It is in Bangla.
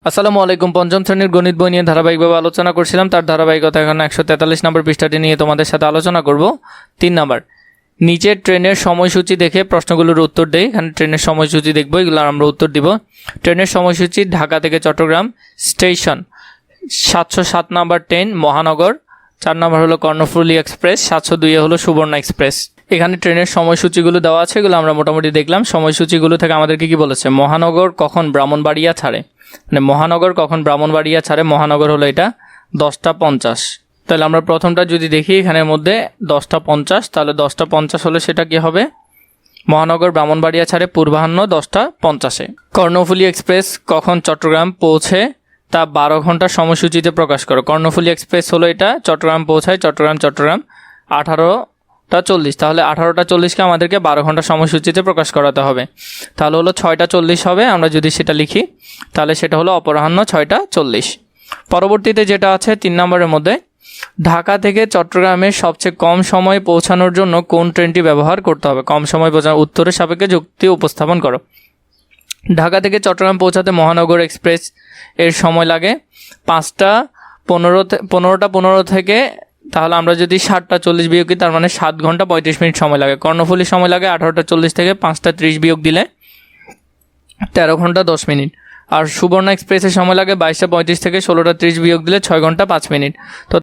আসসালামু আলাইকুম। পঞ্চম শ্রেণীর গণিত বই নিয়ে ধারাবাহিকভাবে আলোচনা করছিলাম, তার ধারাবাহিকতা এখন 143 নম্বর পৃষ্ঠাটি নিয়ে তোমাদের সাথে আলোচনা করব। 3 নাম্বার, নিচের ট্রেনের সময়সূচি দেখে প্রশ্নগুলোর উত্তর দেই। এখানে ট্রেনের সময়সূচি দেখবো, এগুলো আমরা উত্তর দিব। ট্রেনের সময়সূচি: ঢাকা থেকে চট্টগ্রাম স্টেশন 707 নাম্বার ট্রেন মহানগর। 4 নাম্বার হলো কর্ণফুলী এক্সপ্রেস, 702 হলো সুবর্ণ এক্সপ্রেস। এখানে ট্রেনের সময়সূচিগুলো দেওয়া আছে, এগুলো আমরা মোটামুটি দেখলাম। সময়সূচিগুলো থেকে আমাদেরকে কি বলেছে? মহানগর কখন ব্রাহ্মণবাড়িয়া ছাড়ে, মানে মহানগর কখন ব্রাহ্মণবাড়িয়া ছাড়ে, মহানগর হলো এটা 10টা 50। তাহলে আমরা প্রথমটা যদি দেখি, এখানের মধ্যে 10টা 50, তাহলে 10টা 50 হলে সেটা কি হবে? মহানগর ব্রাহ্মণবাড়িয়া ছাড়ে পূর্বাহ্ন 10টা 50-এ। কর্ণফুলী এক্সপ্রেস কখন চট্টগ্রাম পৌঁছে তা 12 ঘন্টার সময়সূচিতে প্রকাশ করো। কর্ণফুলী এক্সপ্রেস হলো এটা চট্টগ্রাম পৌঁছায়, চট্টগ্রাম 18টা 40। তাহলে 18টা 40কে আমাদেরকে 12 ঘন্টা সময়সূচিতে প্রকাশ করাতে হবে। তাহলে হলো 6টা 40 হবে। আমরা যদি সেটা লিখি তাহলে সেটা হলো অপরাহ্ন 6টা 40। পরবর্তীতে যেটা আছে 3 নম্বরের মধ্যে, ঢাকা থেকে চট্টগ্রামে সবচেয়ে কম সময়ে পৌঁছানোর জন্য কোন ট্রেনটি ব্যবহার করতে হবে? কম সময় পৌঁছানো, উত্তরের সাপেক্ষে যুক্তি উপস্থাপন করো। ঢাকা থেকে চট্টগ্রাম পৌঁছাতে মহানগর এক্সপ্রেস এর সময় লাগে 5টা 15 থেকে, তাহলে আমরা যদি 7টা 40 বিয়োগ করি তার মানে 7 ঘন্টা 35 মিনিট সময় লাগে। কর্ণফুলীর সময় লাগে 18টা 40 থেকে 5টা 30 বিয়োগ দিলে 13 ঘন্টা 10 মিনিট। আর সুবর্ণ এক্সপ্রেসের সময় লাগে 22টা 35 থেকে 16টা 30 বিয়োগ দিলে 6 ঘন্টা 5 মিনিট। তো